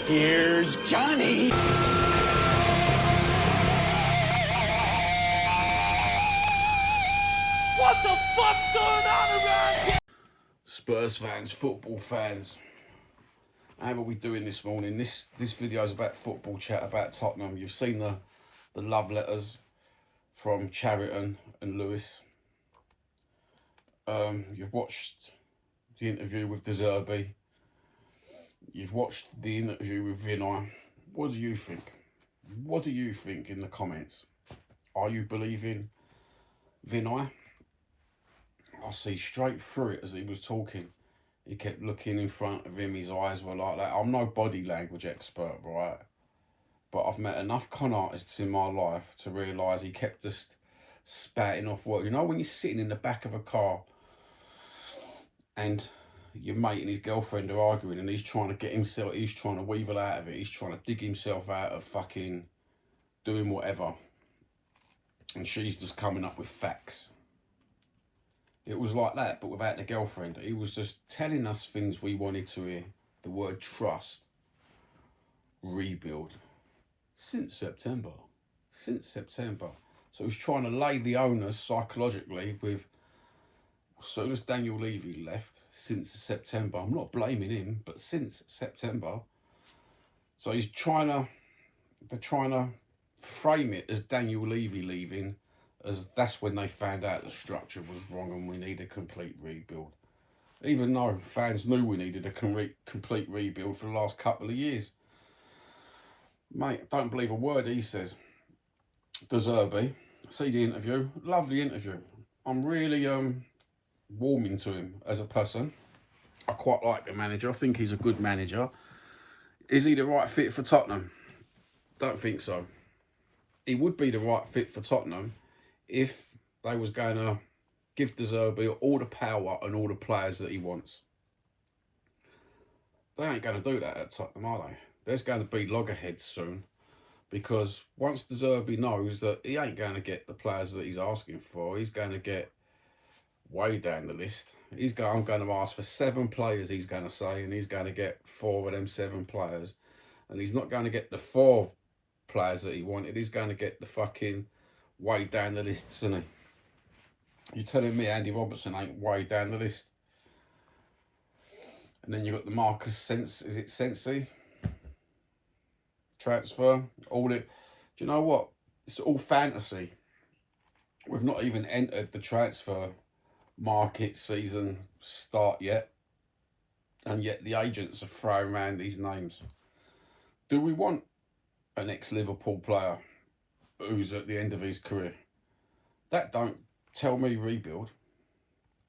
Here's Johnny. What the fuck's going on around here? Spurs fans, football fans, how are we doing this morning? This video is about football chat, about Tottenham. You've seen the love letters from Chariton and Lewis. You've watched the interview with De Zerbi. You've watched the interview with Vinay. What do you think? What do you think in the comments? Are you believing Vinay? I see straight through it as he was talking. He kept looking in front of him. His eyes were like that. I'm no body language expert, right? But I've met enough con artists in my life to realise he kept just spouting off words. You know when you're sitting in the back of a car and your mate and his girlfriend are arguing and he's trying to get himself, he's trying to weevil out of it. He's trying to dig himself out of fucking doing whatever. And she's just coming up with facts. It was like that, but without the girlfriend. He was just telling us things we wanted to hear. The word trust, rebuild. Since September. So he's trying to lay the onus psychologically with, as soon as Daniel Levy left, since September. I'm not blaming him, but since September. So they're trying to frame it as Daniel Levy leaving, as that's when they found out the structure was wrong and we need a complete rebuild. Even though fans knew we needed a complete rebuild for the last couple of years. Mate, don't believe a word he says. De Zerbi, see the interview, lovely interview. I'm really warming to him as a person. I quite like the manager. I think he's a good manager. Is he the right fit for Tottenham? Don't think so. He would be the right fit for Tottenham if they was going to give De Zerbi all the power and all the players that he wants. They ain't going to do that at Tottenham, are they? There's going to be loggerheads soon, because once De Zerbi knows that he ain't going to get the players that he's asking for, he's going to get way down the list. I'm going to ask for 7 players, he's going to say, and he's going to get 4 of them 7 players. And he's not going to get the 4 players that he wanted. He's going to get the fucking way down the list, isn't he? You're telling me Andy Robertson ain't way down the list? And then you got the Marcus Sensi transfer. Do you know what? It's all fantasy. We've not even entered the transfer market season start yet, and yet the agents are throwing around these names. Do we want an ex-Liverpool player who's at the end of his career? That don't tell me rebuild.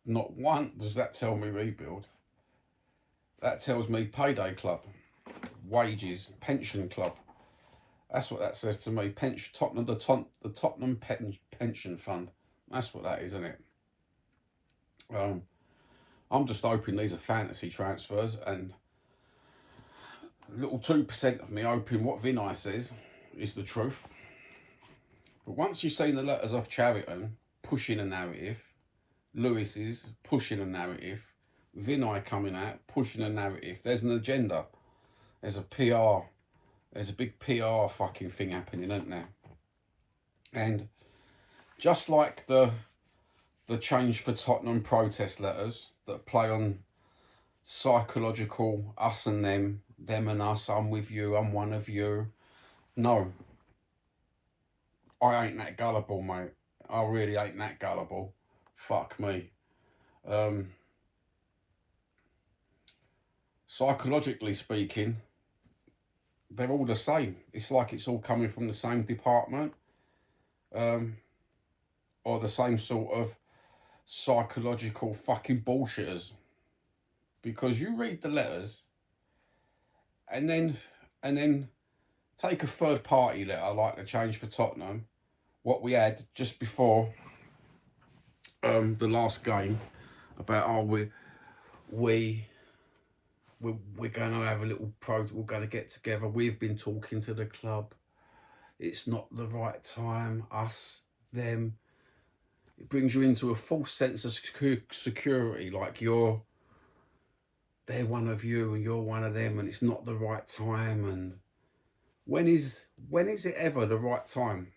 Not one does that tell me rebuild. That tells me payday club, wages, pension club. That's what that says to me. Tottenham, the Tottenham pension fund. That's what that is, isn't it? I'm just hoping these are fantasy transfers, and a little 2% of me hoping what Vinay says is the truth. But once you've seen the letters off Chariton pushing a narrative, Lewis is pushing a narrative, Vinay coming out pushing a narrative, there's an agenda. There's a PR. There's a big PR fucking thing happening, isn't there? And just like the Change for Tottenham protest letters that play on psychological us and them and us, I'm with you, I'm one of you. No. I ain't that gullible, mate. I really ain't that gullible. Fuck me. Psychologically speaking, they're all the same. It's like it's all coming from the same department, or the same sort of psychological fucking bullshitters. Because you read the letters and then take a third party letter like the Change for Tottenham, what we had just before the last game, about we're going to have a little we're going to get together, we've been talking to the club, it's not the right time, us, them. It brings you into a false sense of security, like you're they're one of you and you're one of them and it's not the right time. And when is it ever the right time?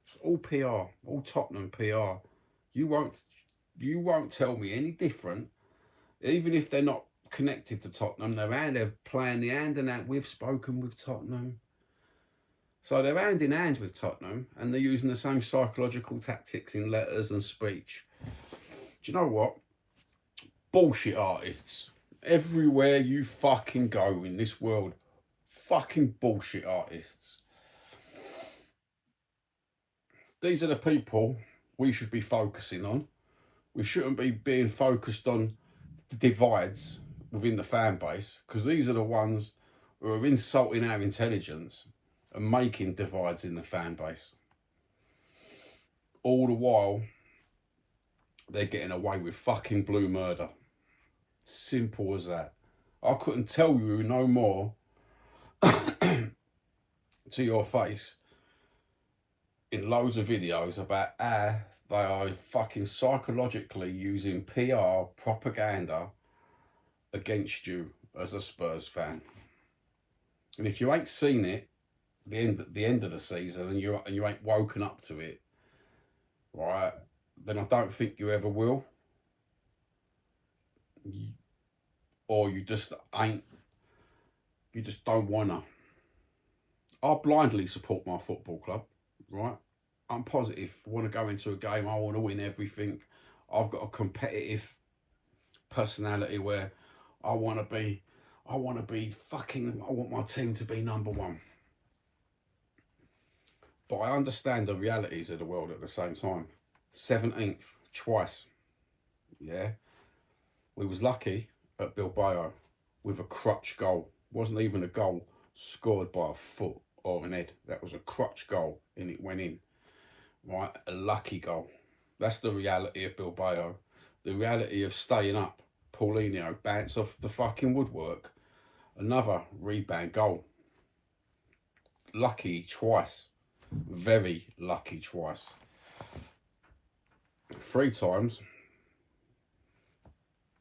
It's all PR, all Tottenham PR. You won't tell me any different. Even if they're not connected to Tottenham, they're playing the hand in hand. We've spoken with Tottenham. So they're hand in hand with Tottenham and they're using the same psychological tactics in letters and speech. Do you know what? Bullshit artists. Everywhere you fucking go in this world, fucking bullshit artists. These are the people we should be focusing on. We shouldn't be being focused on the divides within the fan base, because these are the ones who are insulting our intelligence and making divides in the fan base. All the while, they're getting away with fucking blue murder. Simple as that. I couldn't tell you no more to your face in loads of videos about how they are fucking psychologically using PR propaganda against you as a Spurs fan. And if you ain't seen it, the end of the season, and you ain't woken up to it, right, then I don't think you ever will. Or you just don't wanna. I blindly support my football club, right? I'm positive. I want to go into a game, I want to win everything. I've got a competitive personality where I want my team to be number one. But I understand the realities of the world at the same time. 17th, twice. Yeah. We was lucky at Bilbao with a crutch goal. Wasn't even a goal scored by a foot or an head. That was a crutch goal and it went in. Right? A lucky goal. That's the reality of Bilbao. The reality of staying up. Paulinho bounce off the fucking woodwork. Another rebound goal. Lucky twice. Very lucky twice. 3 times.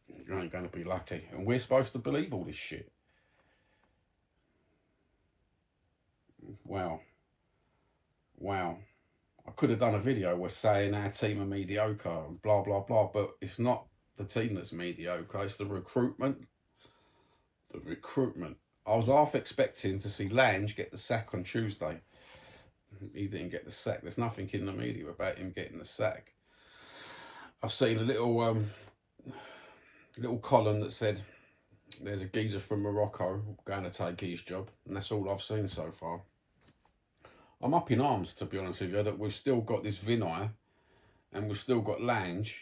You ain't going to be lucky. And we're supposed to believe all this shit. Wow. I could have done a video where saying our team are mediocre and blah, blah, blah. But it's not the team that's mediocre. It's the recruitment. The recruitment. I was half expecting to see Lange get the sack on Tuesday. He didn't get the sack. There's nothing in the media about him getting the sack. I've seen a little column that said there's a geezer from Morocco going to take his job, and that's all I've seen so far. I'm up in arms, to be honest with you, that we've still got this Vinay and we've still got Lange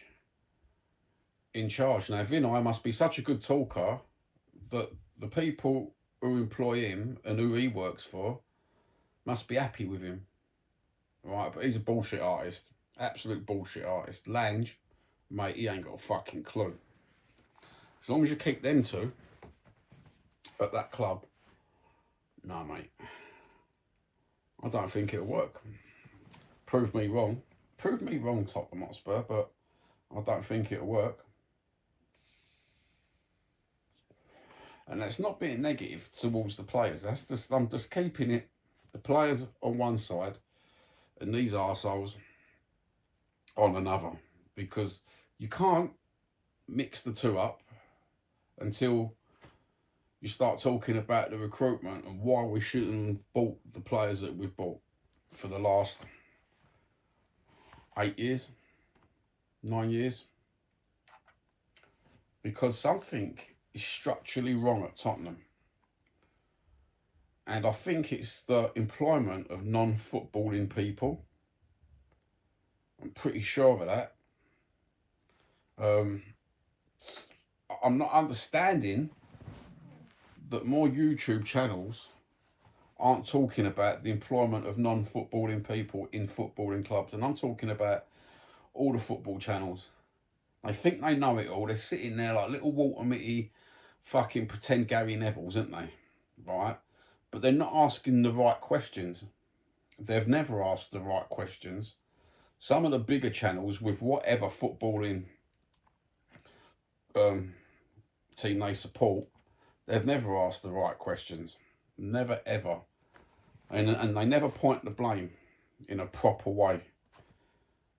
in charge. Now, Vinay must be such a good talker that the people who employ him and who he works for must be happy with him. Right, but he's a bullshit artist. Absolute bullshit artist. Lange, mate, he ain't got a fucking clue. As long as you keep them two at that club, no, mate. I don't think it'll work. Prove me wrong. Prove me wrong, Tottenham Hotspur, but I don't think it'll work. And that's not being negative towards the players. I'm just keeping it, the players on one side and these arseholes on another. Because you can't mix the two up until you start talking about the recruitment and why we shouldn't have bought the players that we've bought for the last 8 years, 9 years. Because something is structurally wrong at Tottenham. And I think it's the employment of non-footballing people. I'm pretty sure of that. I'm not understanding that more YouTube channels aren't talking about the employment of non-footballing people in footballing clubs. And I'm talking about all the football channels. They think they know it all. They're sitting there like little Walter Mitty fucking pretend Gary Nevilles, aren't they? Right? But they're not asking the right questions. They've never asked the right questions. Some of the bigger channels with whatever footballing team they support, they've never asked the right questions. Never, ever. And they never point the blame in a proper way.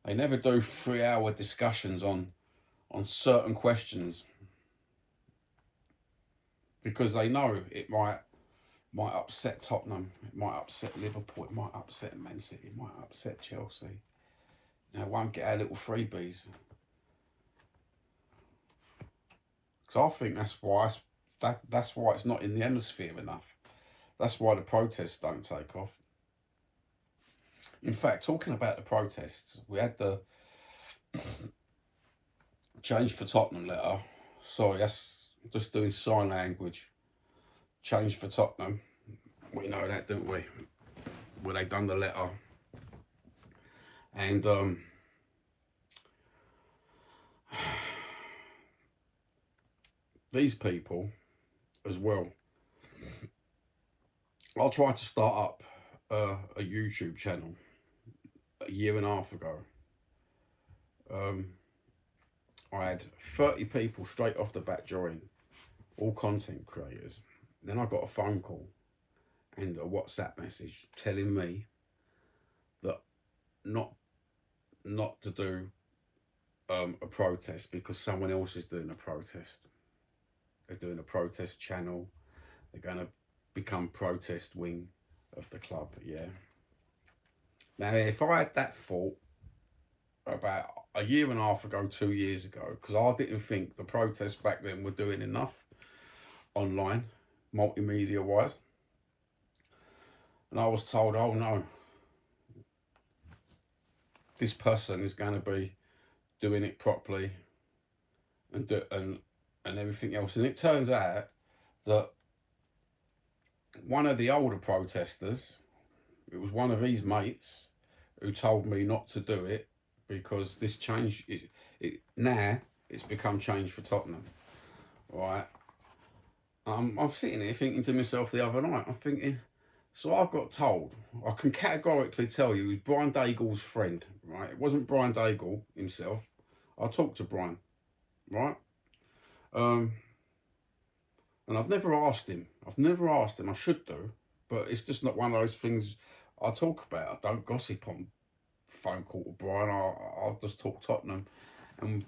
They never do 3-hour discussions on certain questions, because they know it might upset Tottenham, it might upset Liverpool, it might upset Man City, it might upset Chelsea. They won't get our little freebies. So I think that's why it's not in the hemisphere enough. That's why the protests don't take off. In fact, talking about the protests, we had the Change for Tottenham letter. Sorry, that's just doing sign language. Change for Tottenham. We know that, didn't we? Where they done the letter. And these people as well. I tried to start up a YouTube channel a year and a half ago. I had 30 people straight off the bat join, all content creators. Then I got a phone call and a WhatsApp message telling me that not to do a protest because someone else is doing a protest. They're doing a protest channel. They're going to become protest wing of the club, yeah. Now, if I had that thought about a year and a half ago, 2 years ago, because I didn't think the protests back then were doing enough online, multimedia-wise, and I was told, oh no, this person is going to be doing it properly and everything else. And it turns out that one of the older protesters, it was one of his mates who told me not to do it because this change now it's become Change for Tottenham, right? I'm sitting here thinking to myself the other night, I'm thinking, so I got told, I can categorically tell you, it was Brian Daigle's friend, right? It wasn't Brian Daigle himself. I talked to Brian, right? And I've never asked him. I should do, but it's just not one of those things I talk about. I don't gossip on phone call to Brian. I'll just talk Tottenham. And,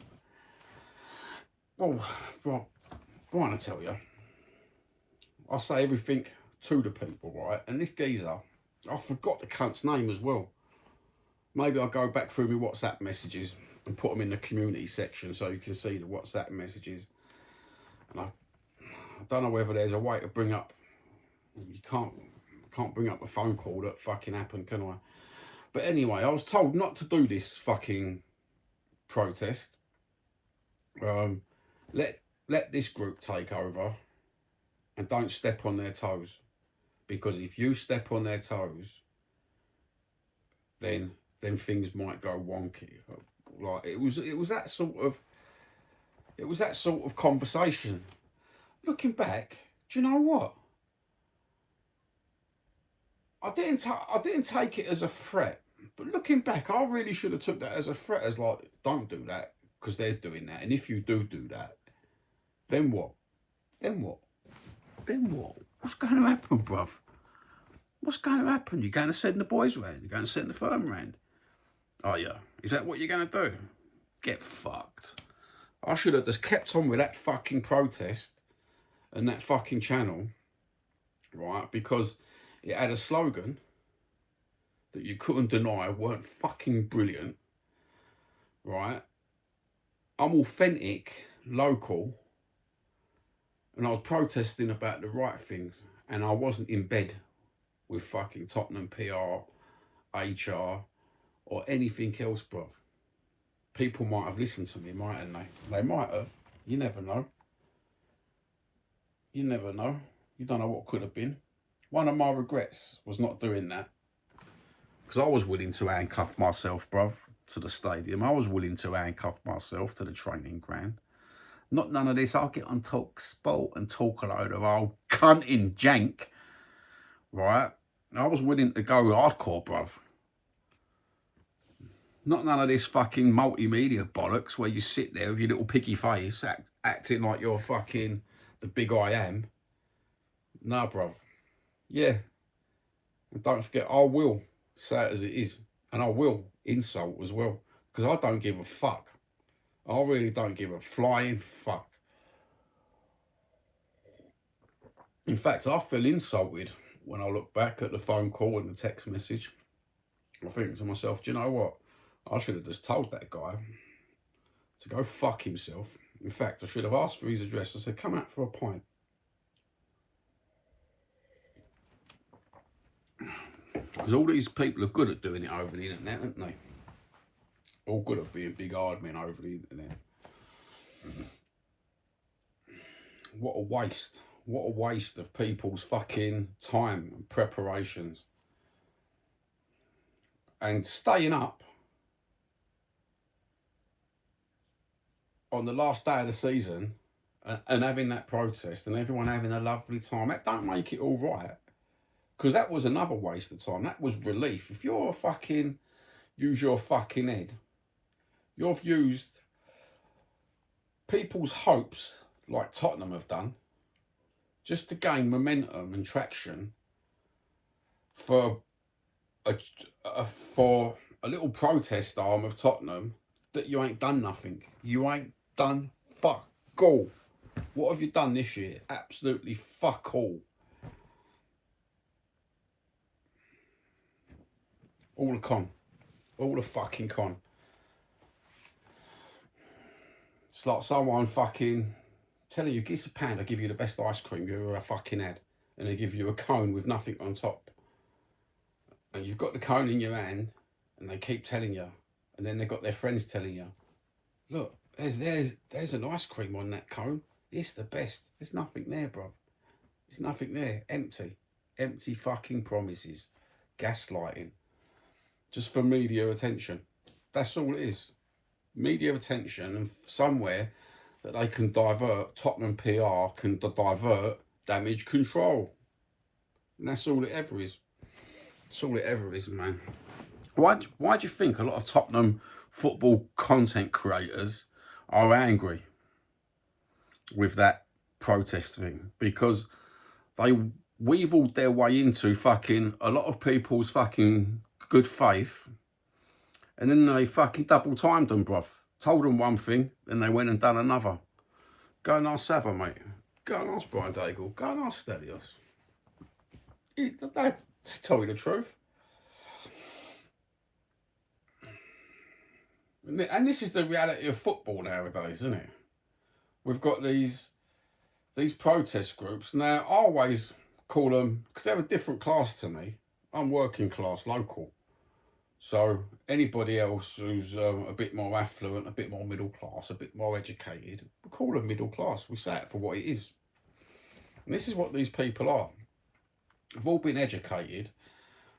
well, Brian, I tell you, I say everything to the people, right? And this geezer, I forgot the cunt's name as well. Maybe I'll go back through my WhatsApp messages and put them in the community section so you can see the WhatsApp messages. And I don't know whether there's a way to bring up, you can't bring up a phone call that fucking happened, can I? But anyway, I was told not to do this fucking protest. Let this group take over and don't step on their toes, because if you step on their toes, then things might go wonky. Like it was that sort of conversation. Looking back, do you know what? I didn't take it as a threat, but looking back, I really should have took that as a threat, as like, don't do that because they're doing that, and if you do that, then what? Then what? What's going to happen, bruv? What's going to happen? You're going to send the boys round? You're going to send the firm round? Oh yeah, is that what you're going to do? Get fucked. I should have just kept on with that fucking protest and that fucking channel, right? Because it had a slogan that you couldn't deny weren't fucking brilliant, right? I'm authentic, local, and I was protesting about the right things, and I wasn't in bed with fucking Tottenham PR, HR, or anything else, bruv. People might have listened to me, mightn't they? They might have. You never know. You never know. You don't know what could have been. One of my regrets was not doing that. Because I was willing to handcuff myself, bruv, to the stadium. I was willing to handcuff myself to the training ground. Not none of this, I'll get on Talk Sport and talk a load of old cunting jank, right? I was willing to go hardcore, bruv. Not none of this fucking multimedia bollocks where you sit there with your little piggy face acting like you're fucking the big I am. Nah, bruv. Yeah. And don't forget, I will say it as it is. And I will insult as well. Because I don't give a fuck. I really don't give a flying fuck. In fact, I feel insulted when I look back at the phone call and the text message. I think to myself, do you know what? I should have just told that guy to go fuck himself. In fact, I should have asked for his address. I said, come out for a pint. Because all these people are good at doing it over the internet, aren't they? All good at being big hard men over the internet. What a waste. What a waste of people's fucking time and preparations. And staying up on the last day of the season and having that protest and everyone having a lovely time, that don't make it all right. Because that was another waste of time. That was relief. If you're a fucking, use your fucking head, you've used people's hopes, like Tottenham have done, just to gain momentum and traction for a little protest arm of Tottenham that you ain't done nothing. You ain't done fuck all. What have you done this year? Absolutely fuck all. All the con. All the fucking con. It's like someone fucking telling you, give us a pound, I'll give you the best ice cream you ever fucking had. And they give you a cone with nothing on top. And you've got the cone in your hand, and they keep telling you. And then they've got their friends telling you, look, there's an ice cream on that cone. It's the best. There's nothing there, bruv. There's nothing there. Empty. Empty fucking promises. Gaslighting. Just for media attention. That's all it is. Media attention, and somewhere that they can divert, Tottenham PR can divert damage control. And that's all it ever is. That's all it ever is, man. Why do you think a lot of Tottenham football content creators are angry with that protest thing? Because they weaseled their way into fucking a lot of people's fucking good faith, and then they fucking double timed them, bruv. Told them one thing, then they went and done another. Go and ask Sava, mate. Go and ask Brian Daigle. Go and ask Stelios. They tell you the truth. And this is the reality of football nowadays, isn't it? We've got these protest groups. Now, I always call them, because they're a different class to me. I'm working class, local. So anybody else who's a bit more affluent, a bit more middle class, a bit more educated, we call them middle class. We say it for what it is. And this is what these people are. They've all been educated,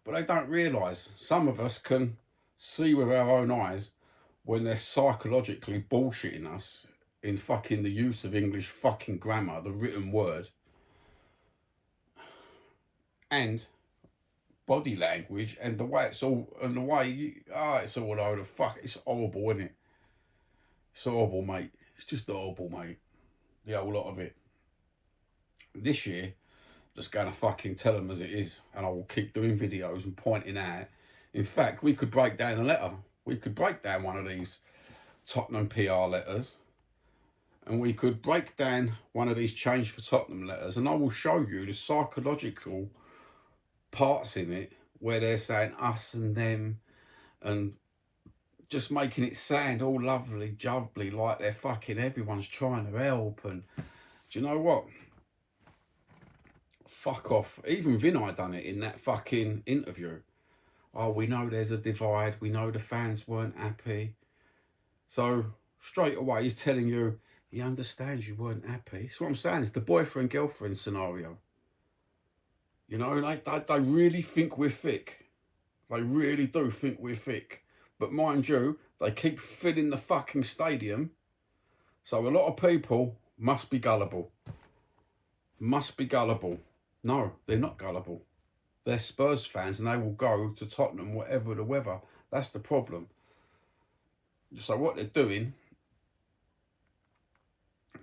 but they don't realise. Some of us can see with our own eyes when they're psychologically bullshitting us in fucking the use of English fucking grammar, the written word, and body language, and the way it's all, and the way it's all over the fuck. It's horrible, isn't it? It's horrible, mate. It's just horrible, mate. The whole lot of it. This year, just going to fucking tell them as it is, and I will keep doing videos and pointing out. In fact, we could break down a letter. We could break down one of these Tottenham PR letters, and we could break down one of these Change for Tottenham letters, and I will show you the psychological parts in it where they're saying us and them, and just making it sound all lovely jubbly, like they're fucking everyone's trying to help. And do you know what? Fuck off. Even Vinay done it in that fucking interview. Oh, we know there's a divide. We know the fans weren't happy. So straight away he's telling you he understands you weren't happy. That's what I'm saying. It's the boyfriend-girlfriend scenario. You know, they really think we're thick. They really do think we're thick. But mind you, they keep filling the fucking stadium. So a lot of people must be gullible. Must be gullible. No, they're not gullible. They're Spurs fans and they will go to Tottenham, whatever the weather. That's the problem. So what they're doing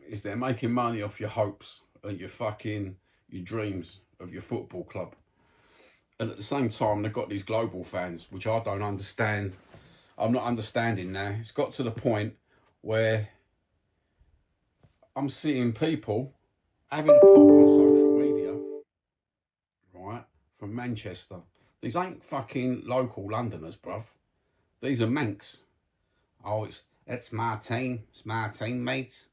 is they're making money off your hopes and your dreams of your football club. And at the same time, they've got these global fans, which I don't understand. I'm not understanding now. It's got to the point where I'm seeing people having a pop on social media, right, from Manchester. These ain't fucking local Londoners, bruv. These are Manx. Oh, it's my team. It's my team, mates.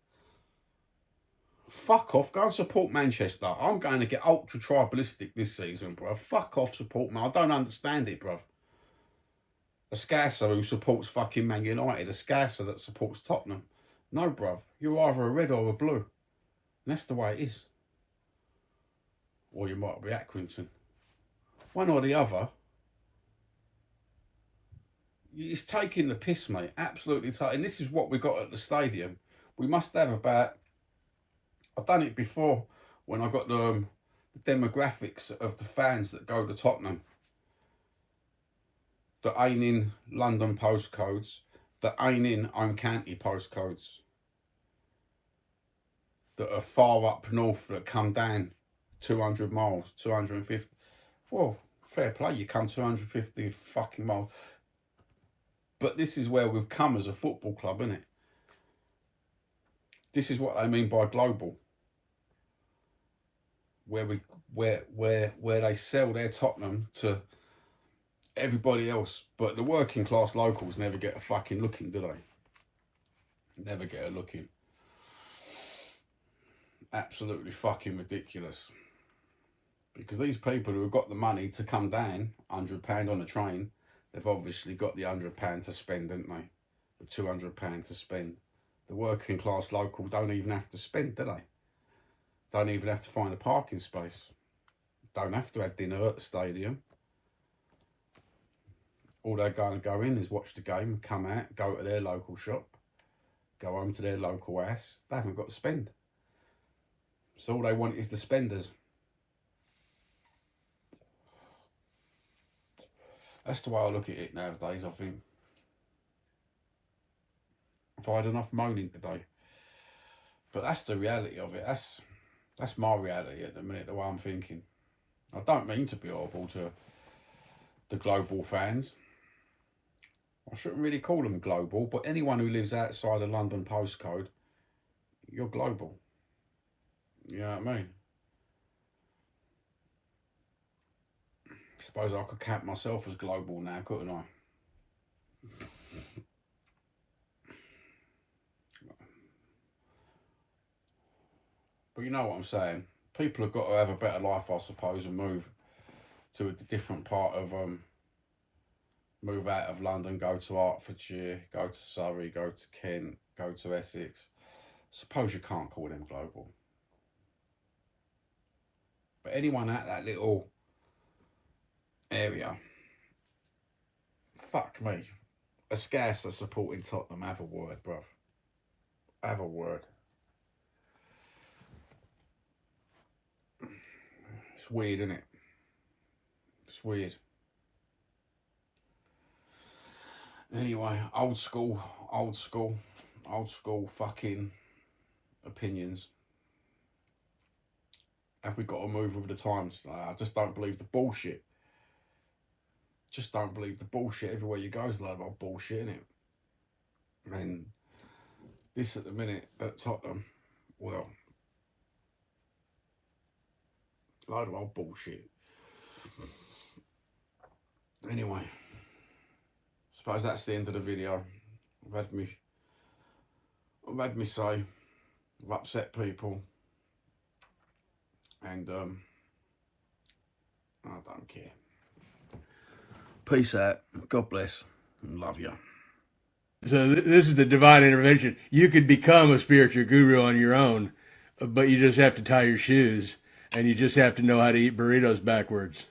Fuck off. Go and support Manchester. I'm going to get ultra tribalistic this season, bruv. Fuck off, support me. I don't understand it, bruv. A Scasser who supports fucking Man United. A Scasser that supports Tottenham. No, bruv. You're either a red or a blue. And that's the way it is. Or you might be Accrington. One or the other. It's taking the piss, mate. Absolutely taking. And this is what we got at the stadium. We must have about... I've done it before when I got the demographics of the fans that go to Tottenham. That ain't in London postcodes. That ain't in home county postcodes. That are far up north that come down 200 miles, 250. Well, fair play, you come 250 fucking miles. But this is where we've come as a football club, isn't it? This is what they mean by global. Where they sell their Tottenham to everybody else. But the working class locals never get a fucking look in, do they? Never get a look in. Absolutely fucking ridiculous. Because these people who have got the money to come down, £100 on a train, they've obviously got the £100 to spend, haven't they? The £200 to spend. The working class local don't even have to spend, do they? Don't even have to find a parking space. Don't have to have dinner at the stadium. All they're going to go in is watch the game, come out, go to their local shop, go home to their local house. They haven't got to spend. So all they want is the spenders. That's the way I look at it nowadays, I think. If I had enough moaning today. But that's the reality of it. That's my reality at the minute, the way I'm thinking. I don't mean to be horrible to the global fans. I shouldn't really call them global, but anyone who lives outside a London postcode, you're global. You know what I mean? I suppose I could count myself as global now, couldn't I? But you know what I'm saying. People have got to have a better life, I suppose, and move to a different part of move out of London, go to Hertfordshire, go to Surrey, go to Kent, go to Essex. Suppose you can't call them global. But anyone at that little area, fuck me. A Scouser supporting Tottenham, have a word, bruv. Have a word. It's weird, isn't it? It's weird. Anyway, old school fucking opinions. Have we got to move with the times? I just don't believe the bullshit. Just don't believe the bullshit. Everywhere you go is a lot of bullshit, innit? And this at the minute at Tottenham, well, a load of old bullshit. Anyway, suppose that's the end of the video. I've had me say, I've upset people, and I don't care. Peace out. God bless. And love you. So this is the divine intervention. You could become a spiritual guru on your own, but you just have to tie your shoes, and you just have to know how to eat burritos backwards.